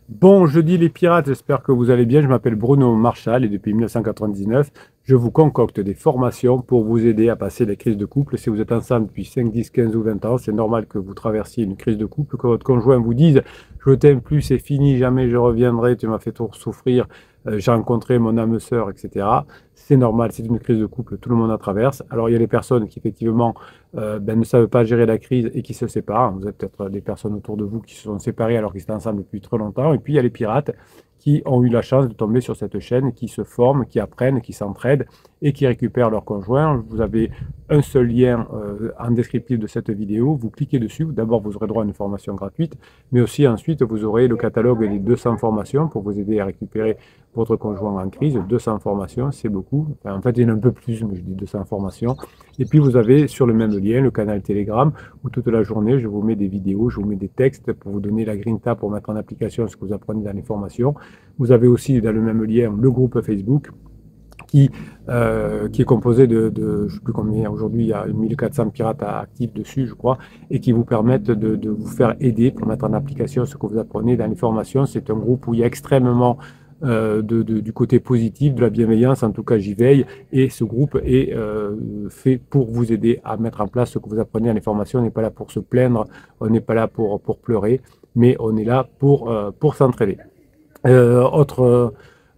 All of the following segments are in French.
Bon jeudi les pirates, j'espère que vous allez bien. Je m'appelle Bruno Marchal et depuis 1999, je vous concocte des formations pour vous aider à passer les crises de couple. Si vous êtes ensemble depuis 5, 10, 15 ou 20 ans, c'est normal que vous traversiez une crise de couple, que votre conjoint vous dise je t'aime plus, c'est fini, jamais je reviendrai, tu m'as fait trop souffrir, j'ai rencontré mon âme sœur, etc. C'est normal, c'est une crise de couple, tout le monde en traverse. Alors il y a des personnes qui effectivement ne savent pas gérer la crise et qui se séparent. Vous avez peut-être des personnes autour de vous qui se sont séparées alors qu'ils étaient ensemble depuis très longtemps. Et puis il y a les pirates qui ont eu la chance de tomber sur cette chaîne, qui se forment, qui apprennent, qui s'entraident et qui récupèrent leur conjoint. Vous avez un seul lien en descriptif de cette vidéo. Vous cliquez dessus. D'abord, vous aurez droit à une formation gratuite, mais aussi ensuite, vous aurez le catalogue des 200 formations pour vous aider à récupérer votre conjoint en crise. 200 formations, c'est beaucoup. Enfin, en fait, il y en a un peu plus, mais je dis 200 formations. Et puis, vous avez sur le même lien le canal Telegram où toute la journée, je vous mets des vidéos, je vous mets des textes pour vous donner la grinta pour mettre en application ce que vous apprenez dans les formations. Vous avez aussi dans le même lien le groupe Facebook qui est composé je ne sais plus combien, aujourd'hui il y a 1400 pirates actifs dessus, je crois, et qui vous permettent de vous faire aider pour mettre en application ce que vous apprenez dans les formations. C'est un groupe où il y a extrêmement du côté positif, de la bienveillance, en tout cas j'y veille, et ce groupe est fait pour vous aider à mettre en place ce que vous apprenez dans les formations. On n'est pas là pour se plaindre, on n'est pas là pour pleurer, mais on est là pour s'entraider.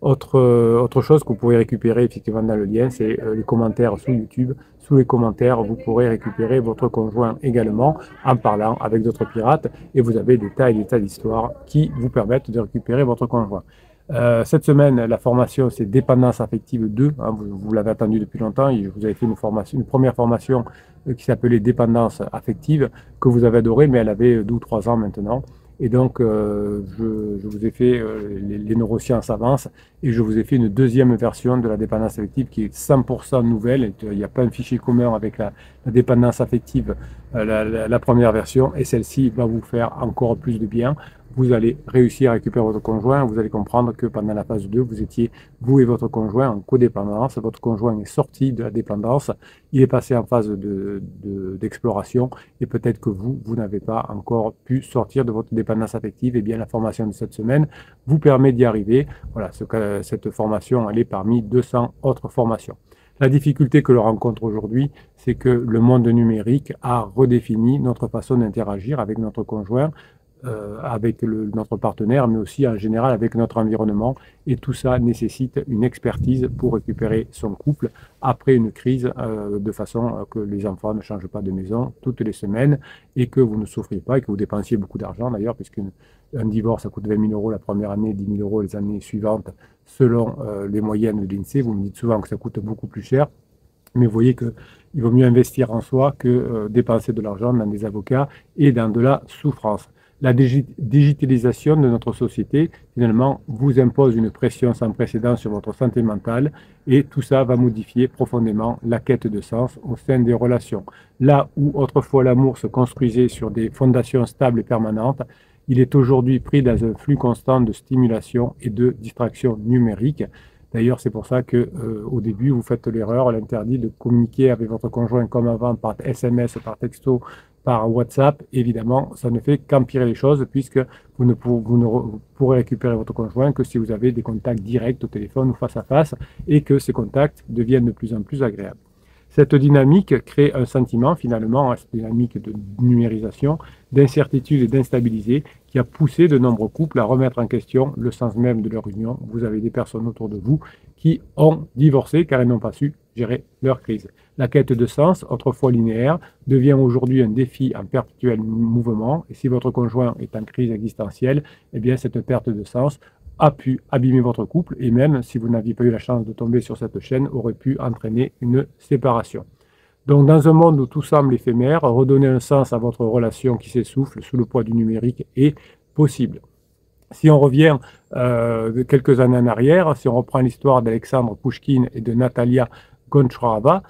Autre chose que vous pourrez récupérer effectivement dans le lien, c'est les commentaires sous YouTube. Sous les commentaires, vous pourrez récupérer votre conjoint également en parlant avec d'autres pirates et vous avez des tas et des tas d'histoires qui vous permettent de récupérer votre conjoint. Cette semaine, la formation, c'est Dépendance affective 2. Hein, vous l'avez attendu depuis longtemps. Et vous avez fait une première formation qui s'appelait Dépendance affective, que vous avez adorée, mais elle avait 2 ou 3 ans maintenant. Et donc, je vous ai fait, les neurosciences avancent, et je vous ai fait une deuxième version de la dépendance affective qui est 100% nouvelle. Il n'y a pas un fichier commun avec la dépendance affective, la première version, et celle-ci va vous faire encore plus de bien. Vous allez réussir à récupérer votre conjoint. Vous allez comprendre que pendant la phase 2, vous étiez, vous et votre conjoint, en codépendance. Votre conjoint est sorti de la dépendance. Il est passé en phase d'exploration. Et peut-être que vous n'avez pas encore pu sortir de votre dépendance affective. Et bien, la formation de cette semaine vous permet d'y arriver. Voilà, cette formation, elle est parmi 200 autres formations. La difficulté que l'on rencontre aujourd'hui, c'est que le monde numérique a redéfini notre façon d'interagir avec notre conjoint, avec notre partenaire, mais aussi en général avec notre environnement. Et tout ça nécessite une expertise pour récupérer son couple après une crise, de façon que les enfants ne changent pas de maison toutes les semaines et que vous ne souffriez pas et que vous dépensiez beaucoup d'argent d'ailleurs, puisqu'un divorce, ça coûte 20 000 euros la première année, 10 000 euros les années suivantes, selon les moyennes de l'INSEE. Vous me dites souvent que ça coûte beaucoup plus cher. Mais vous voyez qu'il vaut mieux investir en soi que dépenser de l'argent dans des avocats et dans de la souffrance. La digitalisation de notre société, finalement, vous impose une pression sans précédent sur votre santé mentale et tout ça va modifier profondément la quête de sens au sein des relations. Là où autrefois l'amour se construisait sur des fondations stables et permanentes, il est aujourd'hui pris dans un flux constant de stimulation et de distraction numérique. D'ailleurs, c'est pour ça que au début, vous faites l'erreur, l'interdit de communiquer avec votre conjoint comme avant par SMS, par texto, par WhatsApp. Évidemment, ça ne fait qu'empirer les choses puisque vous ne pourrez récupérer votre conjoint que si vous avez des contacts directs au téléphone ou face à face et que ces contacts deviennent de plus en plus agréables. Cette dynamique crée un sentiment, finalement, cette dynamique de numérisation, d'incertitude et d'instabilité qui a poussé de nombreux couples à remettre en question le sens même de leur union. Vous avez des personnes autour de vous qui ont divorcé car elles n'ont pas su gérer leur crise. La quête de sens, autrefois linéaire, devient aujourd'hui un défi en perpétuel mouvement. Et si votre conjoint est en crise existentielle, eh bien cette perte de sens a pu abîmer votre couple et même, si vous n'aviez pas eu la chance de tomber sur cette chaîne, aurait pu entraîner une séparation. Donc dans un monde où tout semble éphémère, redonner un sens à votre relation qui s'essouffle sous le poids du numérique est possible. Si on revient quelques années en arrière, si on reprend l'histoire d'Alexandre Pouchkine et de Natalia Goncharova,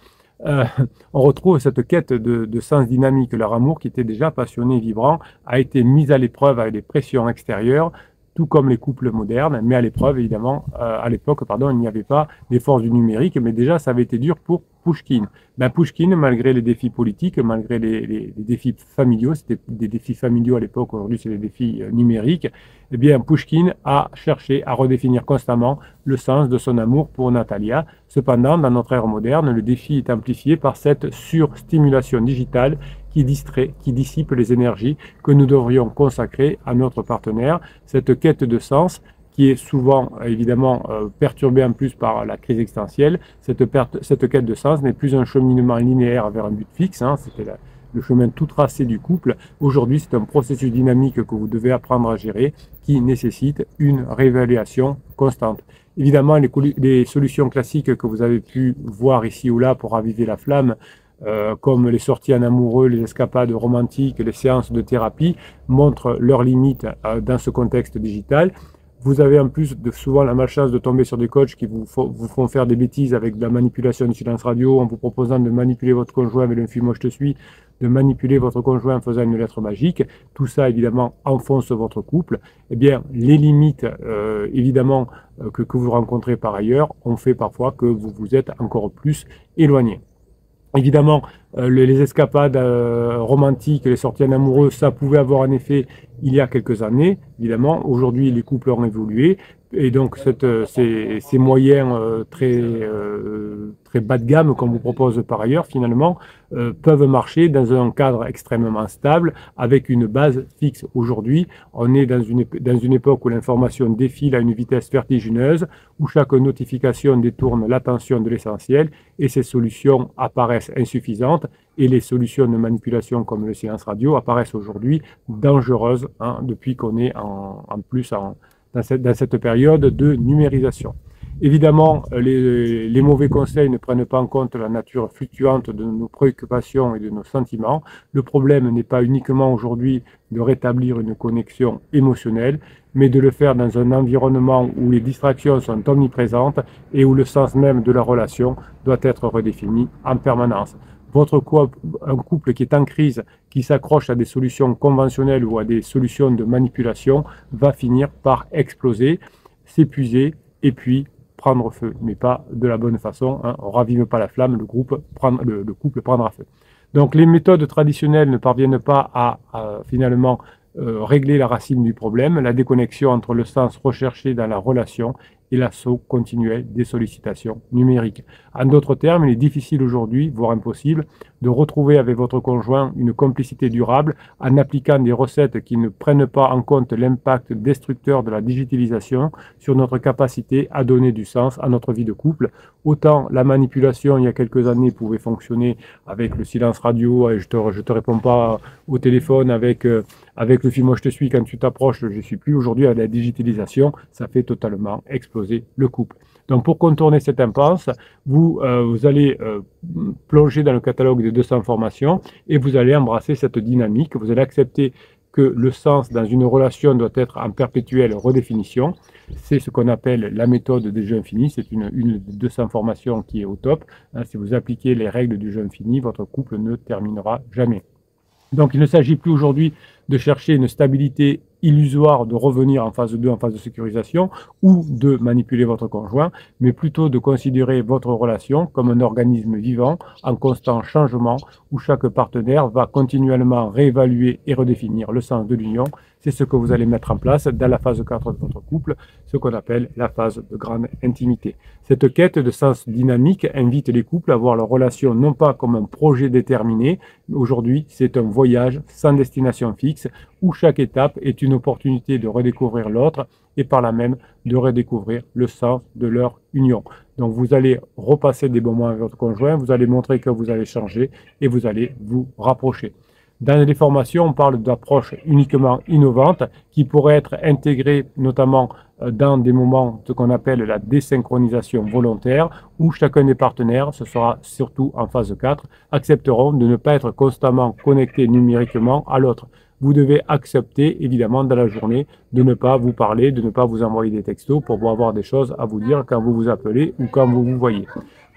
on retrouve cette quête de sens dynamique. Leur amour, qui était déjà passionné et vibrant, a été mis à l'épreuve avec des pressions extérieures tout comme les couples modernes, mais à l'époque, il n'y avait pas les forces du numérique, mais déjà, ça avait été dur pour Pouchkine. Pouchkine, malgré les défis politiques, malgré les défis familiaux, c'était des défis familiaux à l'époque, aujourd'hui c'est des défis numériques, eh bien, Pouchkine a cherché à redéfinir constamment le sens de son amour pour Natalia. Cependant, dans notre ère moderne, le défi est amplifié par cette surstimulation digitale qui distrait, qui dissipe les énergies que nous devrions consacrer à notre partenaire. Cette quête de sens qui est souvent évidemment perturbée en plus par la crise existentielle, cette quête de sens n'est plus un cheminement linéaire vers un but fixe, c'était le chemin tout tracé du couple. Aujourd'hui, c'est un processus dynamique que vous devez apprendre à gérer qui nécessite une réévaluation constante. Évidemment, les solutions classiques que vous avez pu voir ici ou là pour raviver la flamme, comme les sorties en amoureux, les escapades romantiques, les séances de thérapie, montrent leurs limites dans ce contexte digital. Vous avez en plus souvent la malchance de tomber sur des coachs qui vous font faire des bêtises avec de la manipulation du silence radio en vous proposant de manipuler votre conjoint avec le film Moi je te suis, de manipuler votre conjoint en faisant une lettre magique. Tout ça évidemment enfonce votre couple. Eh bien les limites évidemment que vous rencontrez par ailleurs ont fait parfois que vous vous êtes encore plus éloigné. Évidemment, les escapades romantiques, les sorties en amoureux, ça pouvait avoir un effet il y a quelques années. Évidemment, aujourd'hui, les couples ont évolué. Et donc, ces moyens très bas de gamme qu'on vous propose par ailleurs, finalement, peuvent marcher dans un cadre extrêmement stable, avec une base fixe. Aujourd'hui, on est dans une époque où l'information défile à une vitesse vertigineuse, où chaque notification détourne l'attention de l'essentiel, et ces solutions apparaissent insuffisantes, et les solutions de manipulation comme le silence radio apparaissent aujourd'hui dangereuses, depuis qu'on est dans cette période de numérisation. Évidemment, les mauvais conseils ne prennent pas en compte la nature fluctuante de nos préoccupations et de nos sentiments. Le problème n'est pas uniquement aujourd'hui de rétablir une connexion émotionnelle, mais de le faire dans un environnement où les distractions sont omniprésentes et où le sens même de la relation doit être redéfini en permanence. Un couple qui est en crise, qui s'accroche à des solutions conventionnelles ou à des solutions de manipulation, va finir par exploser, s'épuiser et puis prendre feu, mais pas de la bonne façon. On ne ravive pas la flamme, le couple prendra feu. Donc les méthodes traditionnelles ne parviennent pas à finalement régler la racine du problème, la déconnexion entre le sens recherché dans la relation et l'assaut continuel des sollicitations numériques. En d'autres termes, il est difficile aujourd'hui, voire impossible, de retrouver avec votre conjoint une complicité durable en appliquant des recettes qui ne prennent pas en compte l'impact destructeur de la digitalisation sur notre capacité à donner du sens à notre vie de couple. Autant la manipulation, il y a quelques années, pouvait fonctionner avec le silence radio, et je te réponds pas au téléphone, avec le film Moi je te suis, quand tu t'approches, je suis plus. Aujourd'hui, à la digitalisation, ça fait totalement exploser le couple. Donc pour contourner cette impasse, vous allez plonger dans le catalogue des 200 formations et vous allez embrasser cette dynamique. Vous allez accepter que le sens dans une relation doit être en perpétuelle redéfinition. C'est ce qu'on appelle la méthode des jeux infinis. C'est une des 200 formations qui est au top. Si vous appliquez les règles du jeu infini, votre couple ne terminera jamais. Donc il ne s'agit plus aujourd'hui de chercher une stabilité illusoire, de revenir en phase 2, en phase de sécurisation, ou de manipuler votre conjoint, mais plutôt de considérer votre relation comme un organisme vivant, en constant changement, où chaque partenaire va continuellement réévaluer et redéfinir le sens de l'union. C'est ce que vous allez mettre en place dans la phase 4 de votre couple, ce qu'on appelle la phase de grande intimité. Cette quête de sens dynamique invite les couples à voir leur relation non pas comme un projet déterminé, mais aujourd'hui c'est un voyage sans destination fixe, où chaque étape est une opportunité de redécouvrir l'autre et par là même de redécouvrir le sens de leur union. Donc vous allez repasser des bons moments avec votre conjoint, vous allez montrer que vous allez changer et vous allez vous rapprocher. Dans les formations, on parle d'approches uniquement innovantes qui pourraient être intégrées notamment dans des moments ce qu'on appelle la désynchronisation volontaire, où chacun des partenaires, ce sera surtout en phase 4, accepteront de ne pas être constamment connectés numériquement à l'autre. Vous devez accepter, évidemment, dans la journée, de ne pas vous parler, de ne pas vous envoyer des textos pour avoir des choses à vous dire quand vous vous appelez ou quand vous vous voyez.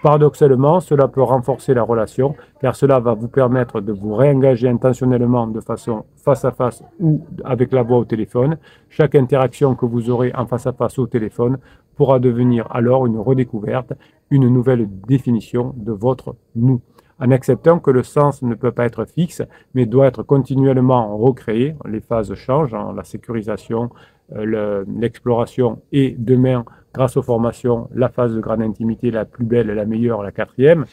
Paradoxalement, cela peut renforcer la relation, car cela va vous permettre de vous réengager intentionnellement de façon face à face ou avec la voix au téléphone. Chaque interaction que vous aurez en face à face au téléphone pourra devenir alors une redécouverte, une nouvelle définition de votre nous. En acceptant que le sens ne peut pas être fixe, mais doit être continuellement recréé, les phases changent, hein, la sécurisation, l'exploration et demain, grâce aux formations, la phase de grande intimité, la plus belle, la meilleure, la quatrième,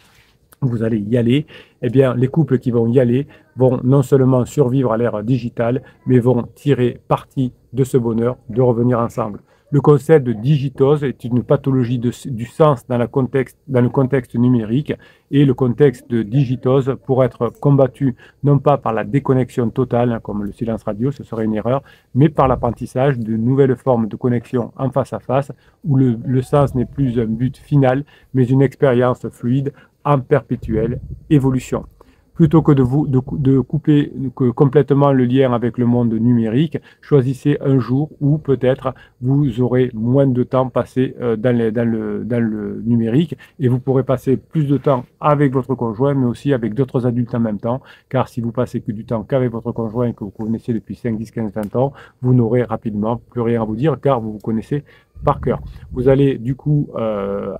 vous allez y aller, eh bien, les couples qui vont y aller vont non seulement survivre à l'ère digitale, mais vont tirer parti de ce bonheur de revenir ensemble. Le concept de digitose est une pathologie du sens dans le contexte numérique, et le contexte de digitose pourrait être combattu non pas par la déconnexion totale, comme le silence radio, ce serait une erreur, mais par l'apprentissage de nouvelles formes de connexion en face à face, où le sens n'est plus un but final, mais une expérience fluide en perpétuelle évolution. Plutôt que de couper complètement le lien avec le monde numérique, choisissez un jour où peut-être vous aurez moins de temps passé dans le numérique, et vous pourrez passer plus de temps avec votre conjoint, mais aussi avec d'autres adultes en même temps, car si vous passez que du temps qu'avec votre conjoint que vous connaissez depuis 5, 10, 15, 20 ans, vous n'aurez rapidement plus rien à vous dire, car vous vous connaissez par cœur. Vous allez du coup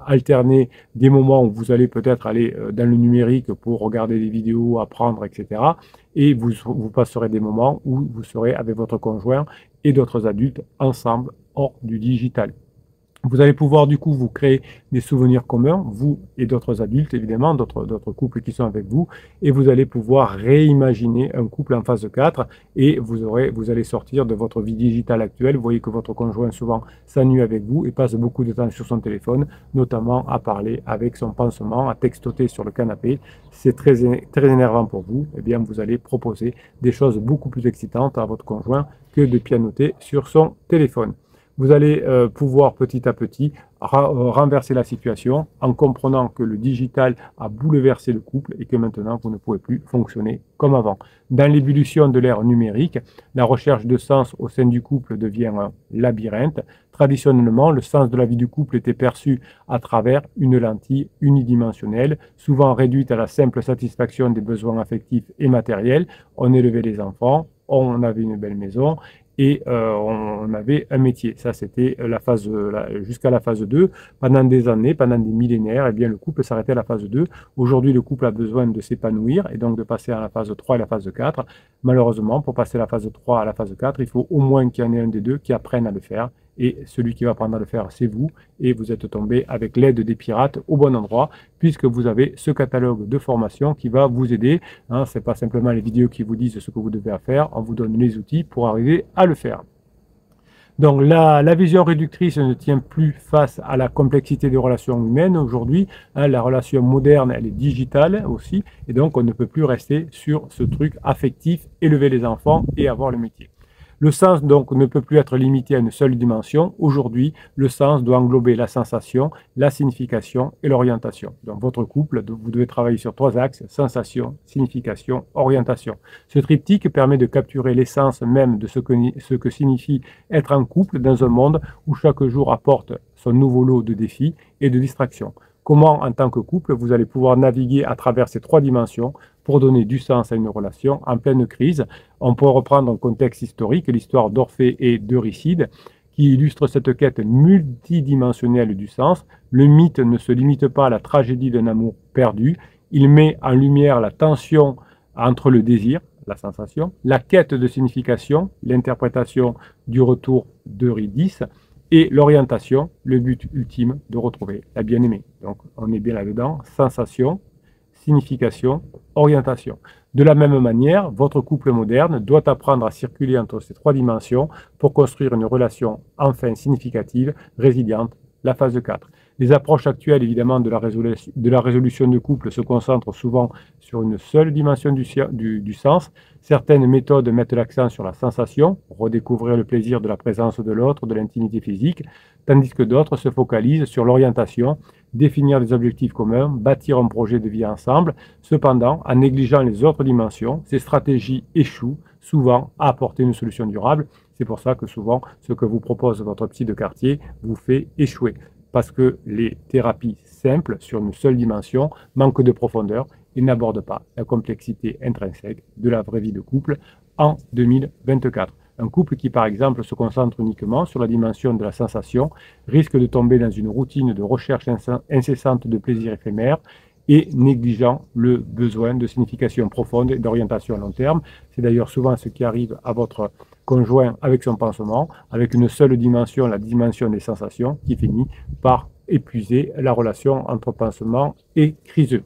alterner des moments où vous allez peut-être aller dans le numérique pour regarder des vidéos, apprendre, etc. Et vous passerez des moments où vous serez avec votre conjoint et d'autres adultes ensemble hors du digital. Vous allez pouvoir du coup vous créer des souvenirs communs, vous et d'autres adultes évidemment, d'autres couples qui sont avec vous, et vous allez pouvoir réimaginer un couple en phase 4, et vous allez sortir de votre vie digitale actuelle. Vous voyez que votre conjoint souvent s'ennuie avec vous et passe beaucoup de temps sur son téléphone, notamment à parler avec son pansement, à textoter sur le canapé. C'est très énervant pour vous. Eh bien, vous allez proposer des choses beaucoup plus excitantes à votre conjoint que de pianoter sur son téléphone. Vous allez pouvoir petit à petit renverser la situation en comprenant que le digital a bouleversé le couple et que maintenant vous ne pouvez plus fonctionner comme avant. Dans l'ébullition de l'ère numérique, la recherche de sens au sein du couple devient un labyrinthe. Traditionnellement, le sens de la vie du couple était perçu à travers une lentille unidimensionnelle, souvent réduite à la simple satisfaction des besoins affectifs et matériels. On élevait les enfants, on avait une belle maison, et on avait un métier. Ça, c'était jusqu'à la phase 2. Pendant des années, pendant des millénaires, eh bien, le couple s'arrêtait à la phase 2. Aujourd'hui, le couple a besoin de s'épanouir et donc de passer à la phase 3 et la phase 4. Malheureusement, pour passer de la phase 3 à la phase 4, il faut au moins qu'il y en ait un des deux qui apprenne à le faire. Et celui qui va apprendre à le faire, c'est vous. Et vous êtes tombé avec l'aide des pirates au bon endroit, puisque vous avez ce catalogue de formation qui va vous aider. Hein, ce n'est pas simplement les vidéos qui vous disent ce que vous devez faire, on vous donne les outils pour arriver à le faire. Donc la vision réductrice ne tient plus face à la complexité des relations humaines aujourd'hui. Hein, la relation moderne, elle est digitale aussi, et donc on ne peut plus rester sur ce truc affectif, élever les enfants et avoir le métier. Le sens donc ne peut plus être limité à une seule dimension. Aujourd'hui, le sens doit englober la sensation, la signification et l'orientation. Dans votre couple, vous devez travailler sur 3 axes: sensation, signification, orientation. Ce triptyque permet de capturer l'essence même de ce que signifie être en couple dans un monde où chaque jour apporte son nouveau lot de défis et de distractions. Comment, en tant que couple, vous allez pouvoir naviguer à travers ces 3 dimensions pour donner du sens à une relation en pleine crise. On peut reprendre un contexte historique, l'histoire d'Orphée et d'Eurycide, qui illustre cette quête multidimensionnelle du sens. Le mythe ne se limite pas à la tragédie d'un amour perdu, il met en lumière la tension entre le désir, la sensation, la quête de signification, l'interprétation du retour d'Eurydice, et l'orientation, le but ultime de retrouver la bien-aimée. Donc on est bien là-dedans, sensation, signification, orientation. De la même manière, votre couple moderne doit apprendre à circuler entre ces 3 dimensions pour construire une relation enfin significative, résiliente, la phase 4. Les approches actuelles, évidemment, de la résolution de couple se concentrent souvent sur une seule dimension du sens. Certaines méthodes mettent l'accent sur la sensation, redécouvrir le plaisir de la présence de l'autre, de l'intimité physique, tandis que d'autres se focalisent sur l'orientation, définir des objectifs communs, bâtir un projet de vie ensemble. Cependant, en négligeant les autres dimensions, ces stratégies échouent souvent à apporter une solution durable. C'est pour ça que souvent, ce que vous propose votre psy de quartier vous fait échouer. Parce que les thérapies simple sur une seule dimension, manque de profondeur et n'aborde pas la complexité intrinsèque de la vraie vie de couple en 2024. Un couple qui, par exemple, se concentre uniquement sur la dimension de la sensation risque de tomber dans une routine de recherche incessante de plaisir éphémère et négligeant le besoin de signification profonde et d'orientation à long terme. C'est d'ailleurs souvent ce qui arrive à votre conjoint avec son pansement, avec une seule dimension, la dimension des sensations, qui finit par épuiser la relation entre pansement et criseux.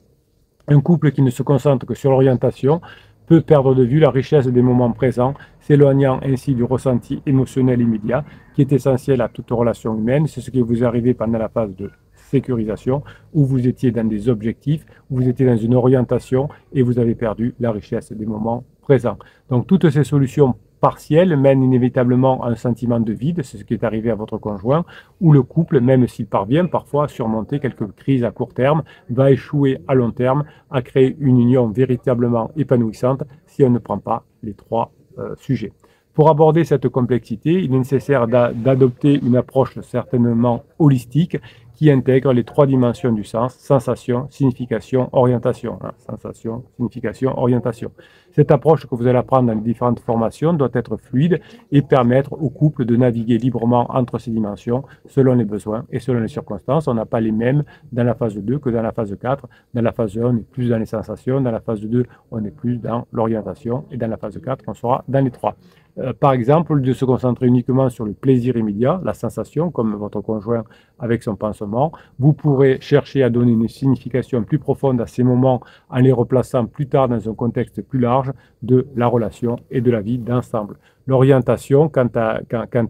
Un couple qui ne se concentre que sur l'orientation peut perdre de vue la richesse des moments présents, s'éloignant ainsi du ressenti émotionnel immédiat qui est essentiel à toute relation humaine. C'est ce qui vous est arrivé pendant la phase de sécurisation, où vous étiez dans des objectifs, où vous étiez dans une orientation et vous avez perdu la richesse des moments présents. Donc toutes ces solutions partielles mènent inévitablement à un sentiment de vide, c'est ce qui est arrivé à votre conjoint, où le couple, même s'il parvient parfois à surmonter quelques crises à court terme, va échouer à long terme à créer une union véritablement épanouissante si on ne prend pas les trois sujets. Pour aborder cette complexité, il est nécessaire d'adopter une approche certainement holistique qui intègre les trois dimensions du sens, sensation, signification, orientation. Sensation, signification, orientation. Cette approche que vous allez apprendre dans les différentes formations doit être fluide et permettre au couple de naviguer librement entre ces dimensions selon les besoins et selon les circonstances. On n'a pas les mêmes dans la phase 2 que dans la phase 4. Dans la phase 1, on est plus dans les sensations. Dans la phase 2, on est plus dans l'orientation. Et dans la phase 4, on sera dans les trois. Par exemple, au lieu de se concentrer uniquement sur le plaisir immédiat, la sensation, comme votre conjoint avec son pansement, vous pourrez chercher à donner une signification plus profonde à ces moments en les replaçant plus tard dans un contexte plus large de la relation et de la vie d'ensemble. L'orientation, quant à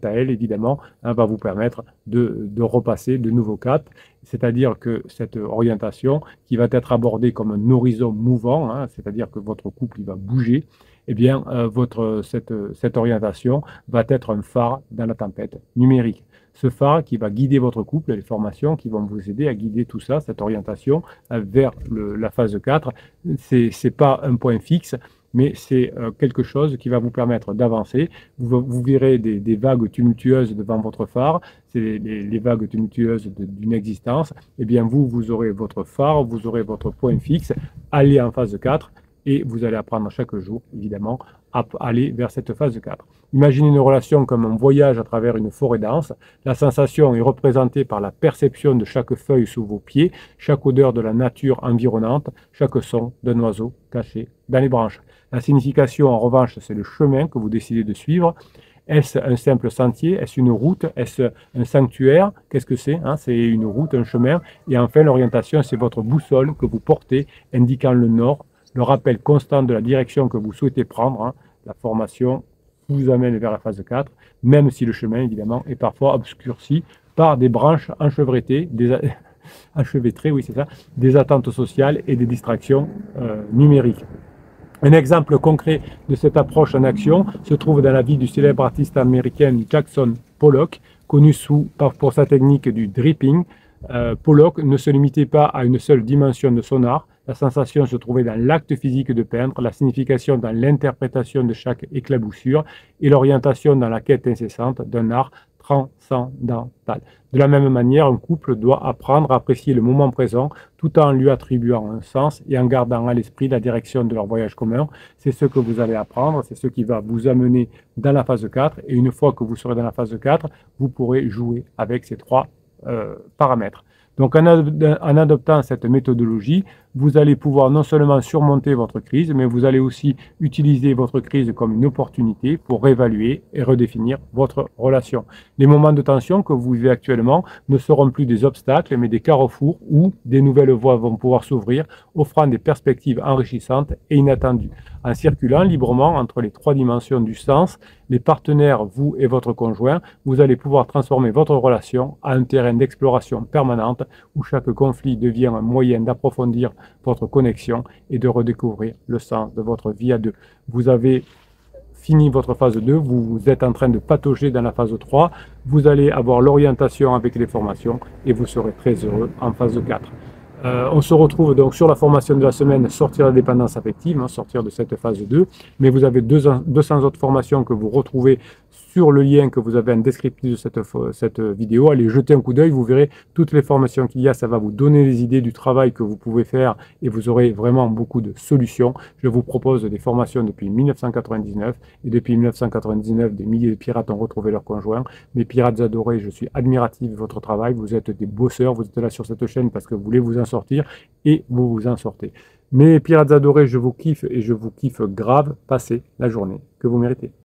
elle, évidemment, va vous permettre de repasser de nouveaux caps, c'est-à-dire que cette orientation qui va être abordée comme un horizon mouvant, c'est-à-dire que votre couple il va bouger, eh bien, cette orientation va être un phare dans la tempête numérique. Ce phare qui va guider votre couple, les formations qui vont vous aider à guider tout ça, cette orientation vers la phase 4, c'est pas un point fixe, mais c'est quelque chose qui va vous permettre d'avancer. Vous verrez des vagues tumultueuses devant votre phare, c'est les vagues tumultueuses d'une existence. Eh bien, vous aurez votre phare, vous aurez votre point fixe, allez en phase 4, et vous allez apprendre chaque jour, évidemment, à aller vers cette phase 4. Imaginez une relation comme un voyage à travers une forêt dense. La sensation est représentée par la perception de chaque feuille sous vos pieds, chaque odeur de la nature environnante, chaque son d'un oiseau caché dans les branches. La signification, en revanche, c'est le chemin que vous décidez de suivre. Est-ce un simple sentier? Est-ce une route? Est-ce un sanctuaire? Qu'est-ce que c'est? C'est une route, un chemin. Et enfin, l'orientation, c'est votre boussole que vous portez, indiquant le nord, le rappel constant de la direction que vous souhaitez prendre. La formation vous amène vers la phase 4, même si le chemin, évidemment, est parfois obscurci par des branches enchevêtrées, oui, c'est ça, des attentes sociales et des distractions numériques. Un exemple concret de cette approche en action se trouve dans la vie du célèbre artiste américain Jackson Pollock, connu pour sa technique du dripping. Pollock ne se limitait pas à une seule dimension de son art. La sensation se trouvait dans l'acte physique de peindre, la signification dans l'interprétation de chaque éclaboussure et l'orientation dans la quête incessante d'un art transcendantal. De la même manière, un couple doit apprendre à apprécier le moment présent tout en lui attribuant un sens et en gardant à l'esprit la direction de leur voyage commun. C'est ce que vous allez apprendre, c'est ce qui va vous amener dans la phase 4. Et une fois que vous serez dans la phase 4, vous pourrez jouer avec ces trois paramètres. Donc en adoptant cette méthodologie, vous allez pouvoir non seulement surmonter votre crise, mais vous allez aussi utiliser votre crise comme une opportunité pour réévaluer et redéfinir votre relation. Les moments de tension que vous vivez actuellement ne seront plus des obstacles, mais des carrefours où des nouvelles voies vont pouvoir s'ouvrir, offrant des perspectives enrichissantes et inattendues. En circulant librement entre les trois dimensions du sens, les partenaires, vous et votre conjoint, vous allez pouvoir transformer votre relation en un terrain d'exploration permanente où chaque conflit devient un moyen d'approfondir votre connexion et de redécouvrir le sens de votre vie à deux. Vous avez fini votre phase 2, vous êtes en train de patauger dans la phase 3, vous allez avoir l'orientation avec les formations et vous serez très heureux en phase 4. On se retrouve donc sur la formation de la semaine, sortir de la dépendance affective, sortir de cette phase 2, mais vous avez 200 autres formations que vous retrouvez sur le lien que vous avez en descriptif de cette vidéo. Allez jeter un coup d'œil, vous verrez toutes les formations qu'il y a, ça va vous donner des idées du travail que vous pouvez faire et vous aurez vraiment beaucoup de solutions. Je vous propose des formations depuis 1999 et depuis 1999, des milliers de pirates ont retrouvé leurs conjoints. Mes pirates adorés, je suis admiratif de votre travail, vous êtes des bosseurs, vous êtes là sur cette chaîne parce que vous voulez vous en sortir et vous vous en sortez. Mes pirates adorés, je vous kiffe et je vous kiffe grave. Passez la journée que vous méritez.